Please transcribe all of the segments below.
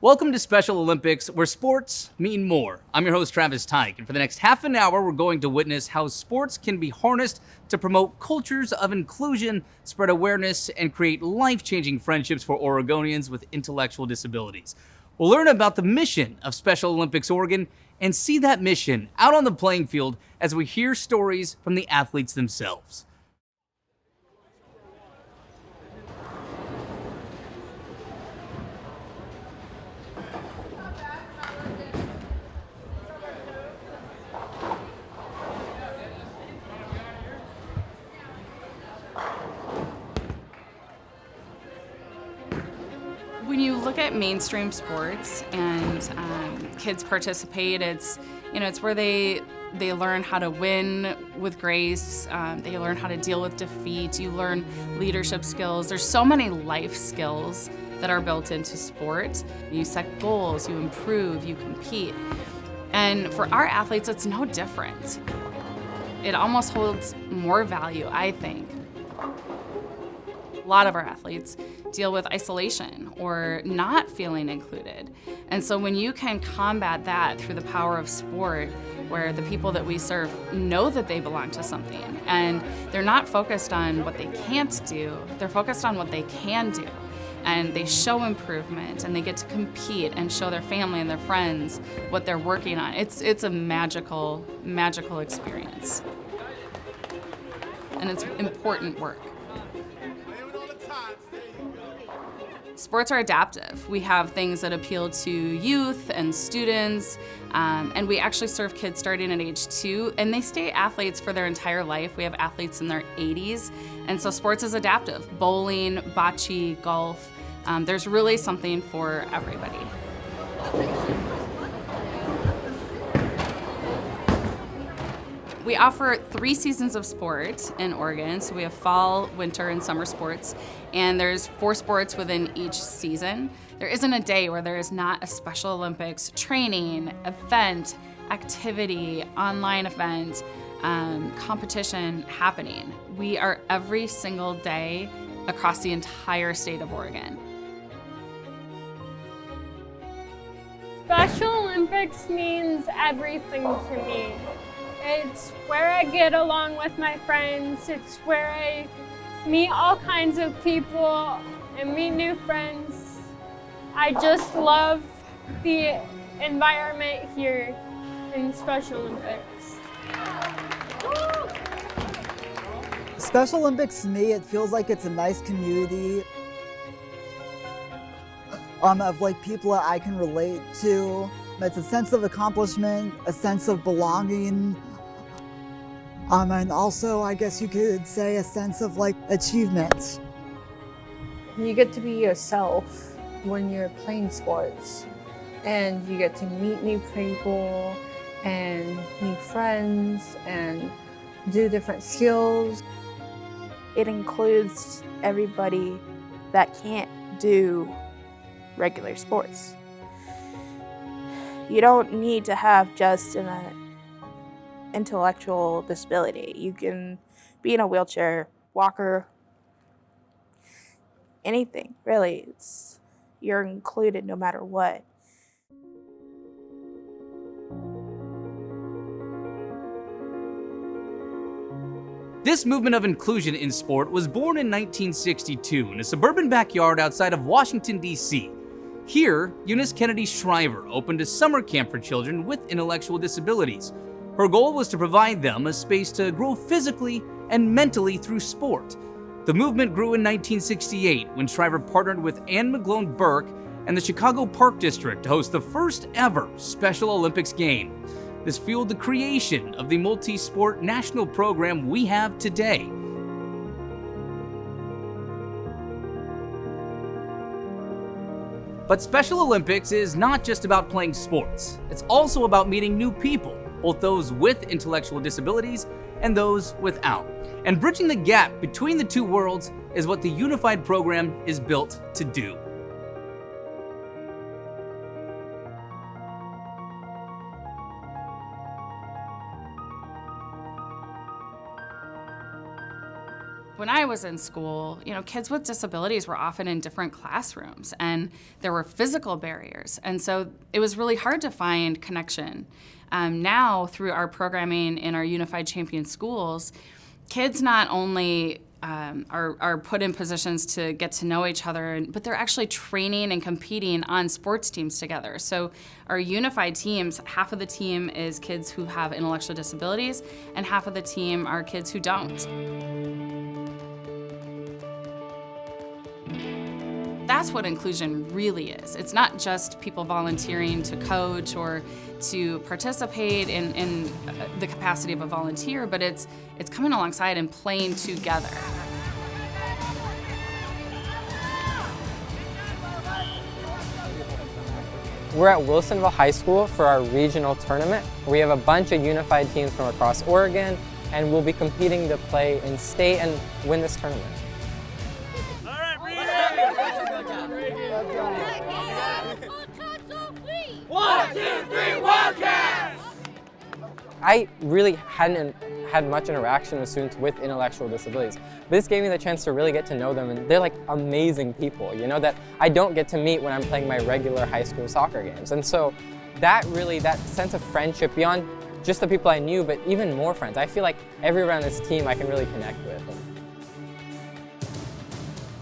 Welcome to Special Olympics, where sports mean more. I'm your host, Travis Tyke, and for the next half an hour, we're going to witness how sports can be harnessed to promote cultures of inclusion, spread awareness, and create life-changing friendships for Oregonians with intellectual disabilities. We'll learn about the mission of Special Olympics Oregon and see that mission out on the playing field as we hear stories from the athletes themselves. When you look at mainstream sports and kids participate, it's where they learn how to win with grace. They learn how to deal with defeat. You learn leadership skills. There's so many life skills that are built into sport. You set goals, you improve, you compete. And for our athletes, it's no different. It almost holds more value, I think. A lot of our athletes deal with isolation or not feeling included. And so when you can combat that through the power of sport, where the people that we serve know that they belong to something, and they're not focused on what they can't do, they're focused on what they can do. And they show improvement, and they get to compete and show their family and their friends what they're working on. It's a magical, magical experience. And it's important work. Sports are adaptive. We have things that appeal to youth and students, and we actually serve kids starting at age 2, and they stay athletes for their entire life. We have athletes in their 80s, and so sports is adaptive. Bowling, bocce, golf, there's really something for everybody. We offer 3 seasons of sport in Oregon, so we have fall, winter, and summer sports, and there's 4 sports within each season. There isn't a day where there is not a Special Olympics training, event, activity, online event, competition happening. We are every single day across the entire state of Oregon. Special Olympics means everything to me. It's where I get along with my friends. It's where I meet all kinds of people and meet new friends. I just love the environment here in Special Olympics. Special Olympics to me, it feels like it's a nice community of people that I can relate to. It's a sense of accomplishment, a sense of belonging, and also, I guess you could say, a sense of achievement. You get to be yourself when you're playing sports, and you get to meet new people and new friends and do different skills. It includes everybody that can't do regular sports. You don't need to have just an intellectual disability. You can be in a wheelchair, walker, anything, really. You're included no matter what. This movement of inclusion in sport was born in 1962 in a suburban backyard outside of Washington, D.C. Here, Eunice Kennedy Shriver opened a summer camp for children with intellectual disabilities. Her goal was to provide them a space to grow physically and mentally through sport. The movement grew in 1968 when Shriver partnered with Anne McGlone Burke and the Chicago Park District to host the first ever Special Olympics game. This fueled the creation of the multi-sport national program we have today. But Special Olympics is not just about playing sports. It's also about meeting new people, both those with intellectual disabilities and those without. And bridging the gap between the two worlds is what the unified program is built to do. when I was in school, kids with disabilities were often in different classrooms and there were physical barriers. And so it was really hard to find connection. Now, through our programming in our Unified Champion schools, kids not only are put in positions to get to know each other, but they're actually training and competing on sports teams together. So our unified teams, half of the team is kids who have intellectual disabilities, and half of the team are kids who don't. That's what inclusion really is. It's not just people volunteering to coach or to participate in the capacity of a volunteer, but it's coming alongside and playing together. We're at Wilsonville High School for our regional tournament. We have a bunch of unified teams from across Oregon, and we'll be competing to play in state and win this tournament. I really hadn't had much interaction with students with intellectual disabilities. This gave me the chance to really get to know them, and they're like amazing people, that I don't get to meet when I'm playing my regular high school soccer games. And so that sense of friendship beyond just the people I knew, but even more friends. I feel like everyone on this team I can really connect with.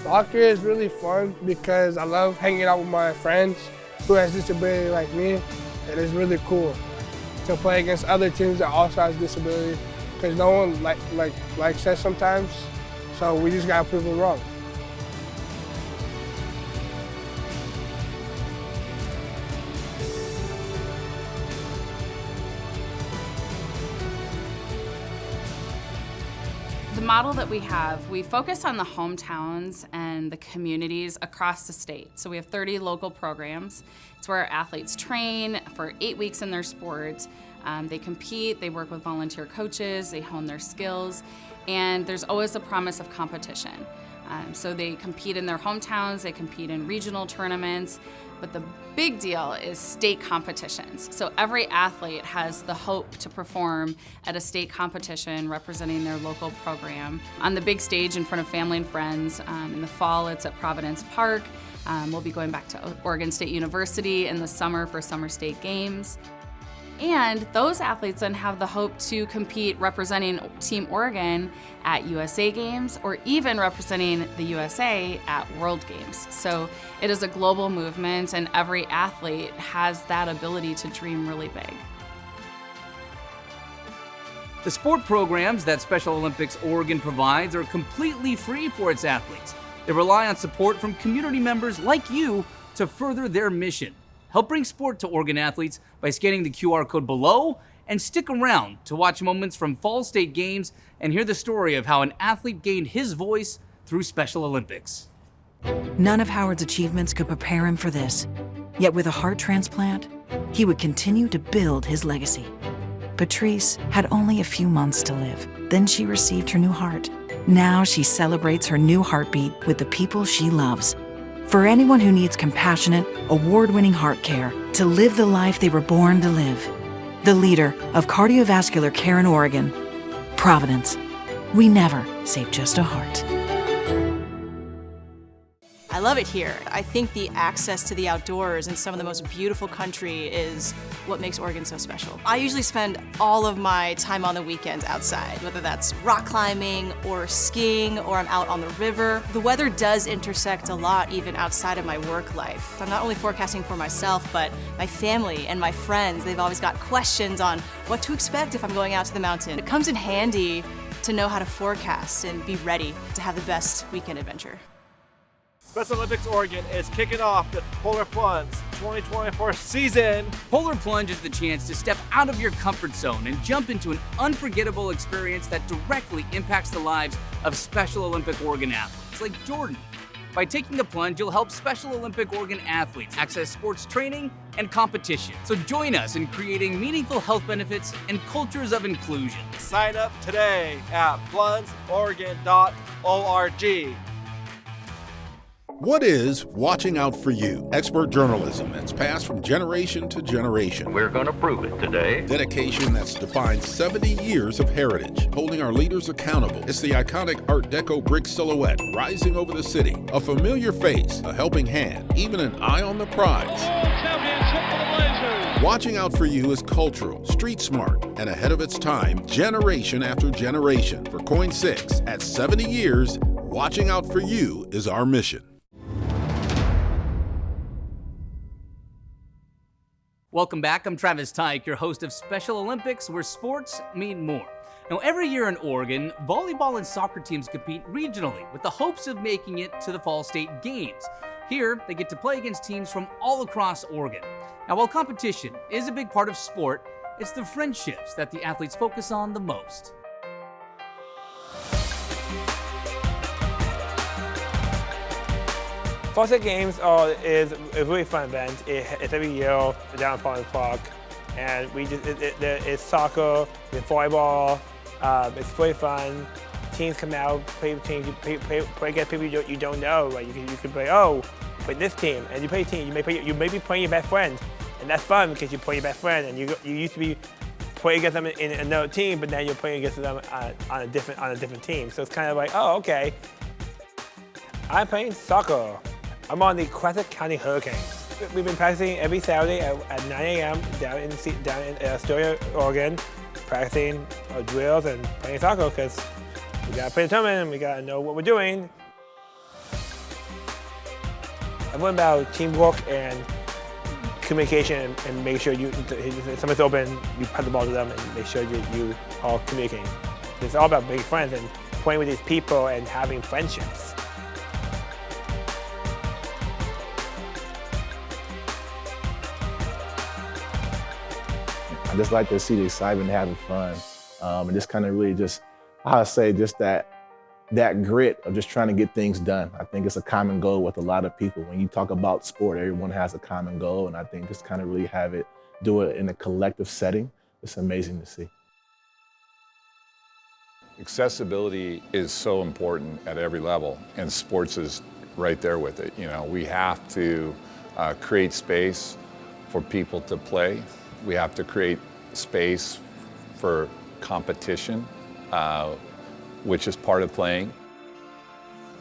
Soccer is really fun because I love hanging out with my friends who has disability like me. It is really cool to play against other teams that also has disability because no one likes us sometimes, so we just gotta prove them wrong. The model that we focus on the hometowns and the communities across the state. So we have 30 local programs. It's where our athletes train for 8 weeks in their sport. They compete, they work with volunteer coaches, they hone their skills, and there's always a promise of competition. So they compete in their hometowns, they compete in regional tournaments, but the big deal is state competitions. So every athlete has the hope to perform at a state competition representing their local program. On the big stage in front of family and friends, in the fall it's at Providence Park. We'll be going back to Oregon State University in the summer for Summer State Games. And those athletes then have the hope to compete representing Team Oregon at USA Games or even representing the USA at World Games. So it is a global movement and every athlete has that ability to dream really big. The sport programs that Special Olympics Oregon provides are completely free for its athletes. They rely on support from community members like you to further their mission. Help bring sport to Oregon athletes by scanning the QR code below and stick around to watch moments from Fall State Games and hear the story of how an athlete gained his voice through Special Olympics. None of Howard's achievements could prepare him for this. Yet with a heart transplant, he would continue to build his legacy. Patrice had only a few months to live. Then she received her new heart. Now she celebrates her new heartbeat with the people she loves. For anyone who needs compassionate, award-winning heart care to live the life they were born to live. The leader of cardiovascular care in Oregon, Providence. We never save just a heart. I love it here. I think the access to the outdoors in some of the most beautiful country is what makes Oregon so special. I usually spend all of my time on the weekends outside, whether that's rock climbing or skiing or I'm out on the river. The weather does intersect a lot even outside of my work life. I'm not only forecasting for myself, but my family and my friends. They've always got questions on what to expect if I'm going out to the mountain. It comes in handy to know how to forecast and be ready to have the best weekend adventure. Special Olympics Oregon is kicking off the Polar Plunge 2024 season. Polar Plunge is the chance to step out of your comfort zone and jump into an unforgettable experience that directly impacts the lives of Special Olympic Oregon athletes like Jordan. By taking the plunge, you'll help Special Olympic Oregon athletes access sports training and competition. So join us in creating meaningful health benefits and cultures of inclusion. Sign up today at plungeoregon.org. What is Watching Out for You? Expert journalism that's passed from generation to generation. We're going to prove it today. Dedication that's defined 70 years of heritage, holding our leaders accountable. It's the iconic Art Deco brick silhouette rising over the city. A familiar face, a helping hand, even an eye on the prize. Watching Out for You is cultural, street smart, and ahead of its time, generation after generation. For KOIN6, at 70 years, Watching Out for You is our mission. Welcome back. I'm Travis Tyke, your host of Special Olympics, where sports mean more. Now, every year in Oregon, volleyball and soccer teams compete regionally with the hopes of making it to the Fall State Games. Here, they get to play against teams from all across Oregon. Now, while competition is a big part of sport, it's the friendships that the athletes focus on the most. Fall State Games is a really fun event. It's every year down at Providence Park, and it's soccer, it's volleyball. It's really fun. Teams come out, play against people you don't know. Like you can play play this team, and you play a team. You may be playing your best friend, and that's fun because you play your best friend, and you used to be playing against them in another team, but now you're playing against them on a different team. So it's kind of like, oh, okay. I'm playing soccer. I'm on the Classic County Hurricanes. We've been practicing every Saturday at 9 a.m. down in Astoria, Oregon, practicing our drills and playing soccer because we gotta play the tournament and we gotta know what we're doing. I've learned about teamwork and communication and make sure if somebody's open, you pass the ball to them and make sure you are communicating. It's all about making friends and playing with these people and having friendships. I just like to see the excitement and having fun. And just kind of really just, I say just that grit of just trying to get things done. I think it's a common goal with a lot of people. When you talk about sport, everyone has a common goal. And I think just kind of really do it in a collective setting. It's amazing to see. Accessibility is so important at every level, and sports is right there with it. You know, we have to create space for people to play. We have to create space for competition, which is part of playing.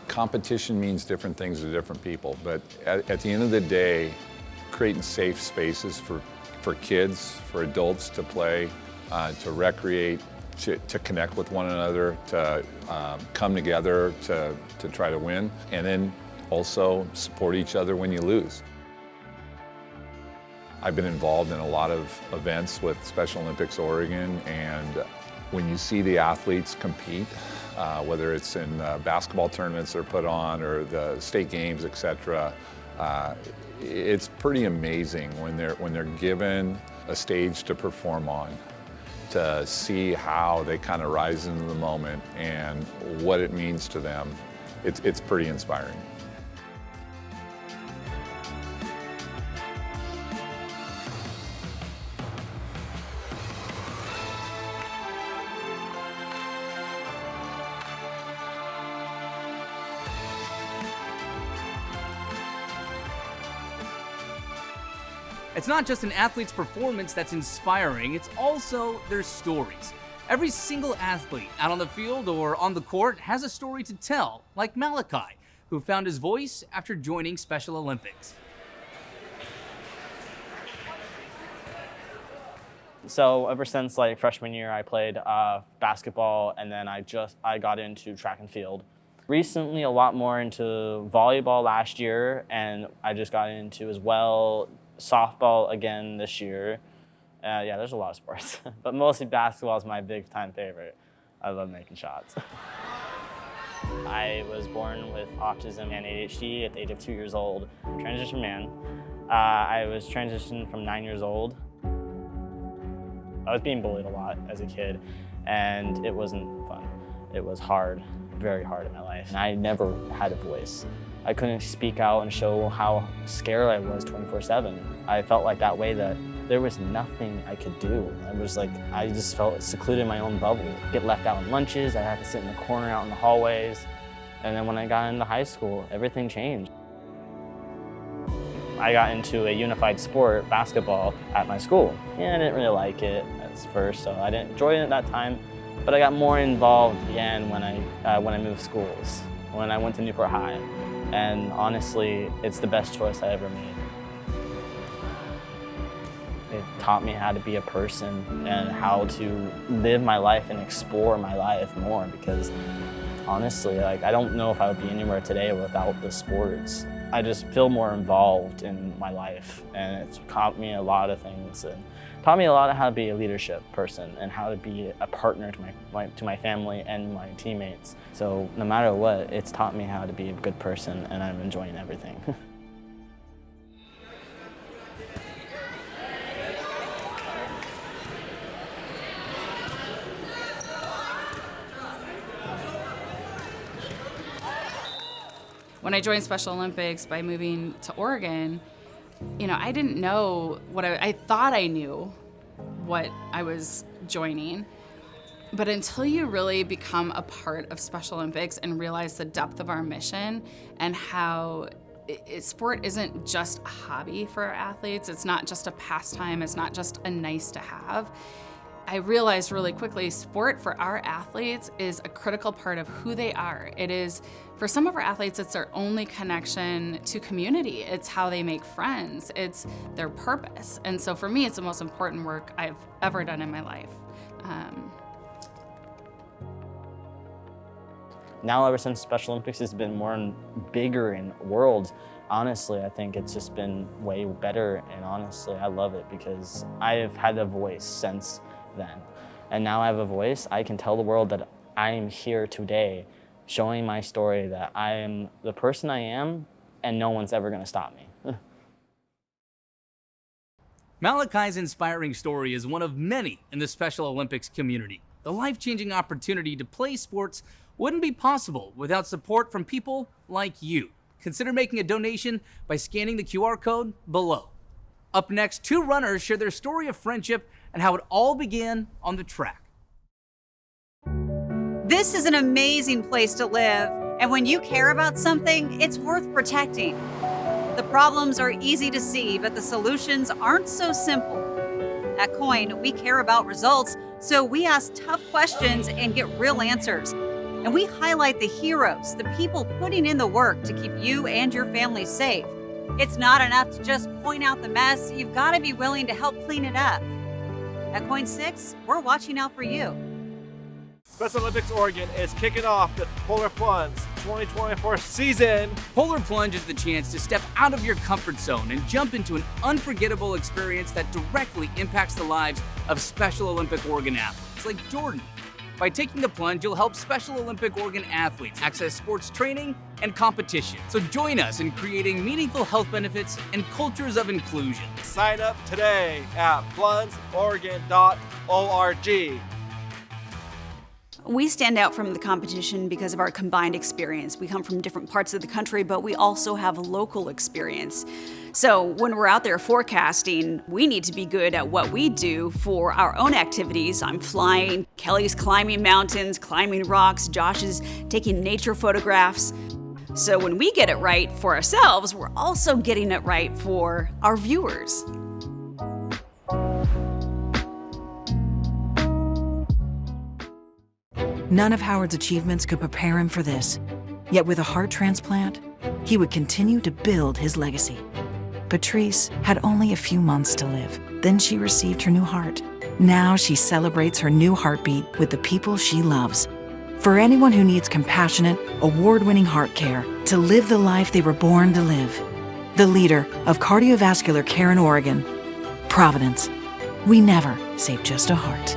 Competition means different things to different people, but at the end of the day, creating safe spaces for kids, for adults to play, to recreate, to connect with one another, to come together to try to win, and then also support each other when you lose. I've been involved in a lot of events with Special Olympics Oregon, and when you see the athletes compete, whether it's in basketball tournaments they're put on or the state games, etc., it's pretty amazing when they're given a stage to perform on, to see how they kind of rise into the moment and what it means to them. It's pretty inspiring. It's not just an athlete's performance that's inspiring, it's also their stories. Every single athlete out on the field or on the court has a story to tell, like Malachi, who found his voice after joining Special Olympics. So ever since like freshman year, I played basketball, and then I got into track and field. Recently, a lot more into volleyball last year, and I just got into as well softball again this year. Yeah, there's a lot of sports, but mostly basketball is my big time favorite. I love making shots. I was born with autism and ADHD at the age of 2 years old. Transition man. I was transitioned from 9 years old. I was being bullied a lot as a kid, and it wasn't fun. It was hard, very hard in my life. And I never had a voice. I couldn't speak out and show how scared I was 24/7. I felt like that way that there was nothing I could do. I just felt secluded in my own bubble. Get left out in lunches, I had to sit in the corner out in the hallways. And then when I got into high school, everything changed. I got into a unified sport, basketball, at my school. And I didn't really like it at first, so I didn't enjoy it at that time. But I got more involved again when I moved schools, when I went to Newport High. And honestly, it's the best choice I ever made. It taught me how to be a person and how to live my life and explore my life more, because honestly, like, I don't know if I would be anywhere today without the sports. I just feel more involved in my life, and it's taught me a lot of things, and taught me a lot of how to be a leadership person and how to be a partner to my family and my teammates. So no matter what, it's taught me how to be a good person, and I'm enjoying everything. When I joined Special Olympics by moving to Oregon, I didn't know what I thought I knew what I was joining. But until you really become a part of Special Olympics and realize the depth of our mission and how sport isn't just a hobby for our athletes, it's not just a pastime, it's not just a nice to have. I realized really quickly sport for our athletes is a critical part of who they are. It is, for some of our athletes, it's their only connection to community. It's how they make friends. It's their purpose. And so for me, it's the most important work I've ever done in my life. Now, ever since Special Olympics has been more and bigger in worlds, honestly, I think it's just been way better, and honestly, I love it because I have had a voice since then. And now I have a voice. I can tell the world that I am here today, showing my story, that I am the person I am, and no one's ever gonna stop me. Malachi's inspiring story is one of many in the Special Olympics community. The life-changing opportunity to play sports wouldn't be possible without support from people like you. Consider making a donation by scanning the QR code below. Up next, two runners share their story of friendship and how it all began on the track. This is an amazing place to live, and when you care about something, it's worth protecting. The problems are easy to see, but the solutions aren't so simple. At KOIN, we care about results, so we ask tough questions and get real answers. And we highlight the heroes, the people putting in the work to keep you and your family safe. It's not enough to just point out the mess. You've got to be willing to help clean it up. At KOIN6, we're watching out for you. Special Olympics Oregon is kicking off the Polar Plunge 2024 season. Polar Plunge is the chance to step out of your comfort zone and jump into an unforgettable experience that directly impacts the lives of Special Olympic Oregon athletes like Jordan. By taking the plunge, you'll help Special Olympic Oregon athletes access sports training and competition. So join us in creating meaningful health benefits and cultures of inclusion. Sign up today at plungeoregon.org. We stand out from the competition because of our combined experience. We come from different parts of the country, but we also have local experience. So when we're out there forecasting, we need to be good at what we do for our own activities. I'm flying, Kelly's climbing mountains, climbing rocks, Josh is taking nature photographs. So when we get it right for ourselves, we're also getting it right for our viewers. None of Howard's achievements could prepare him for this. Yet with a heart transplant, he would continue to build his legacy. Patrice had only a few months to live. Then she received her new heart. Now she celebrates her new heartbeat with the people she loves. For anyone who needs compassionate, award-winning heart care to live the life they were born to live. The leader of cardiovascular care in Oregon, Providence. We never save just a heart.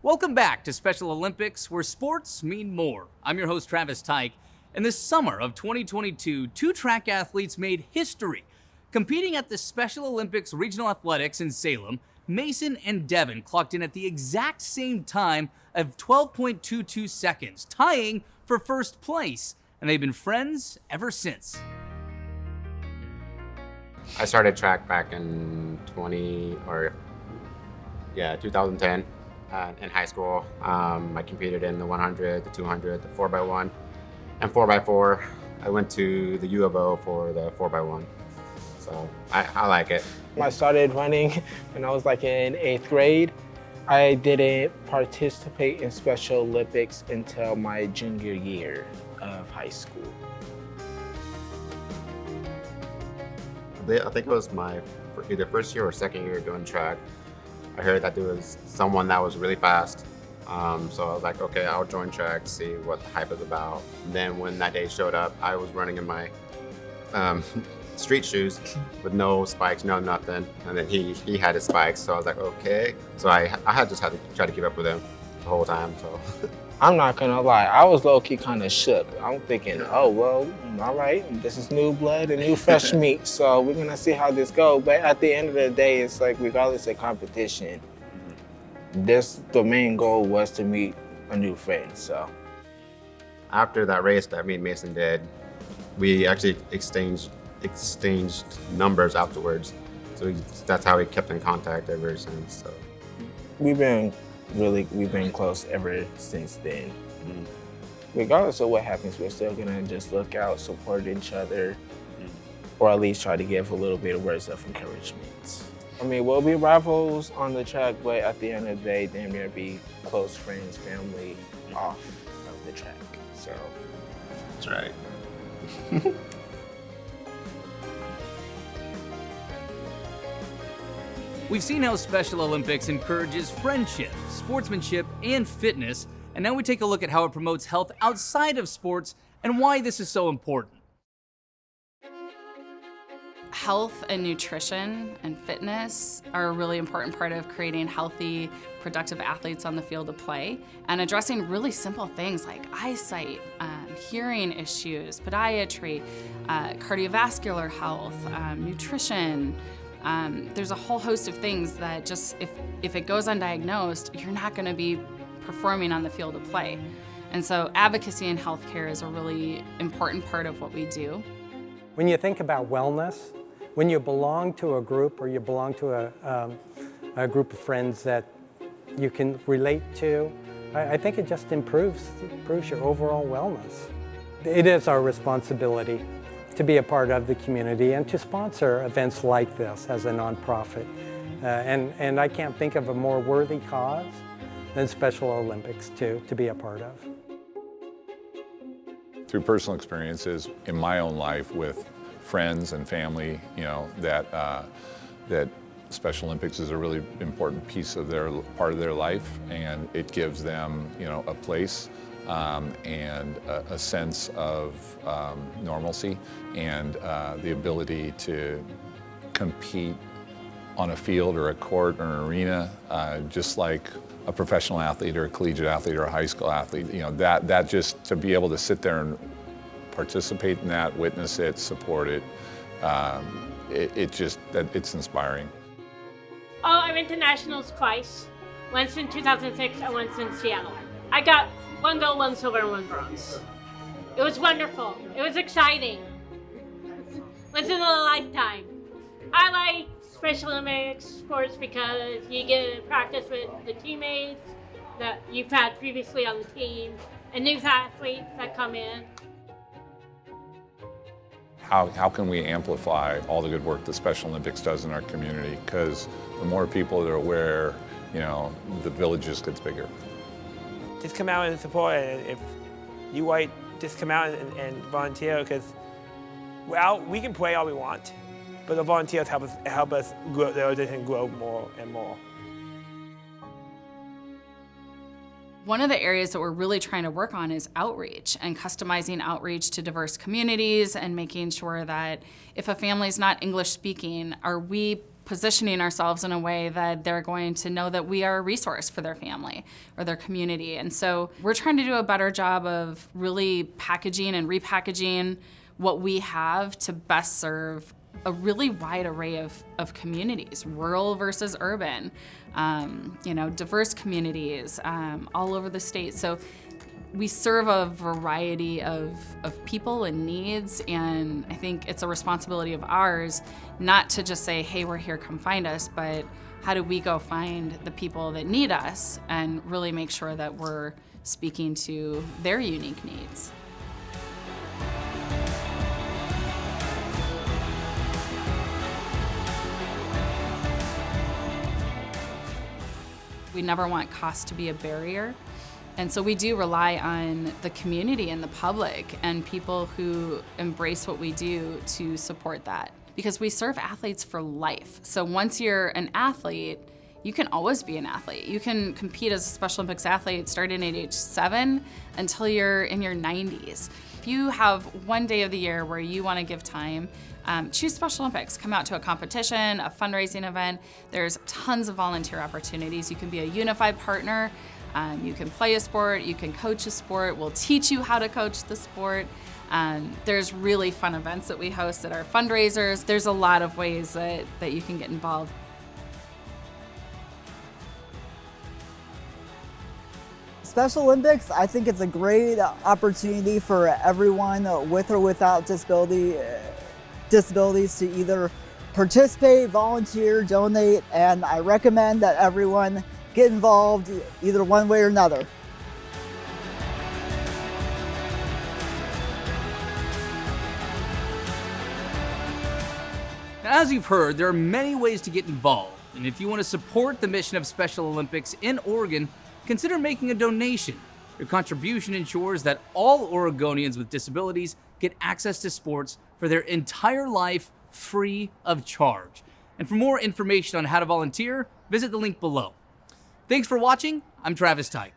Welcome back to Special Olympics, where sports mean more. I'm your host, Travis Tyke. In the summer of 2022, two track athletes made history. Competing at the Special Olympics Regional Athletics in Salem, Mason and Devin clocked in at the exact same time of 12.22 seconds, tying for first place, and they've been friends ever since. I started track back in 2010. in high school. I competed in the 100, the 200, the 4x1, and 4x4. I went to the U of O for the 4x1. So I like it. I started running when I was like in 8th grade. I didn't participate in Special Olympics until my junior year of high school. I think it was my either first year or second year doing track. I heard that there was someone that was really fast. So I was like, okay, I'll join track, see what the hype is about. And then when that day showed up, I was running in my street shoes with no spikes, no nothing. And then he had his spikes, so I was like, okay. So I had to try to keep up with him the whole time. So I'm not gonna lie, I was low-key kind of shook. I'm thinking, oh, well, all right, this is new blood and new fresh meat, so we're gonna see how this goes. But at the end of the day, it's like, regardless of competition, the main goal was to meet a new friend, so. After that race that me and Mason did, we actually exchanged numbers afterwards. So that's how we kept in contact ever since. So We've been close ever since then. Regardless of what happens, we're still gonna just look out, support each other, or at least try to give a little bit of words of encouragement. I mean, we'll be rivals on the track, but at the end of the day, they're gonna be close friends, family off of the track. So that's right. We've seen how Special Olympics encourages friendship, sportsmanship, and fitness, and now we take a look at how it promotes health outside of sports and why this is so important. Health and nutrition and fitness are a really important part of creating healthy, productive athletes on the field of play, and addressing really simple things like eyesight, hearing issues, podiatry, cardiovascular health, nutrition. There's a whole host of things that just, if it goes undiagnosed, you're not gonna be performing on the field of play. And so advocacy in healthcare is a really important part of what we do. When you think about wellness, when you belong to a group or you belong to a group of friends that you can relate to, I think it just improves your overall wellness. It is our responsibility to be a part of the community and to sponsor events like this as a nonprofit. And I can't think of a more worthy cause than Special Olympics to be a part of. Through personal experiences in my own life with friends and family, you know, that Special Olympics is a really important piece of part of their life, and it gives them, you know, a place and a sense of normalcy and the ability to compete on a field or a court or an arena, just like a professional athlete or a collegiate athlete or a high school athlete. You know, that just to be able to sit there and participate in that, witness it, support it, it's inspiring. Oh, I went to nationals twice. Once in 2006 and once in Seattle. I got 1 gold, 1 silver, and 1 bronze. It was wonderful. It was exciting. Once in a lifetime. I like Special Olympics sports because you get to practice with the teammates that you've had previously on the team and new athletes that come in. How can we amplify all the good work the Special Olympics does in our community? Because the more people that are aware, you know, the village just gets bigger. Just come out and support, and if you white, just come out and volunteer, because we can play all we want, but the volunteers help us grow the organization, grow more and more. One of the areas that we're really trying to work on is outreach and customizing outreach to diverse communities and making sure that if a family is not English speaking, are we positioning ourselves in a way that they're going to know that we are a resource for their family or their community. And so we're trying to do a better job of really packaging and repackaging what we have to best serve a really wide array of communities, rural versus urban, you know, diverse communities all over the state. So we serve a variety of people and needs, and I think it's a responsibility of ours not to just say, hey, we're here, come find us, but how do we go find the people that need us and really make sure that we're speaking to their unique needs. We never want cost to be a barrier. And so we do rely on the community and the public and people who embrace what we do to support that. Because we serve athletes for life. So once you're an athlete, you can always be an athlete. You can compete as a Special Olympics athlete starting at age 7 until you're in your 90s. If you have one day of the year where you want to give time, choose Special Olympics. Come out to a competition, a fundraising event. There's tons of volunteer opportunities. You can be a unified partner. You can play a sport, you can coach a sport. We'll teach you how to coach the sport. There's really fun events that we host at our fundraisers. There's a lot of ways that you can get involved. Special Olympics, I think it's a great opportunity for everyone with or without disabilities to either participate, volunteer, donate, and I recommend that everyone get involved either one way or another. Now, as you've heard, there are many ways to get involved, and if you want to support the mission of Special Olympics in Oregon, consider making a donation. Your contribution ensures that all Oregonians with disabilities get access to sports for their entire life free of charge. And for more information on how to volunteer, visit the link below. Thanks for watching. I'm Travis Tyke.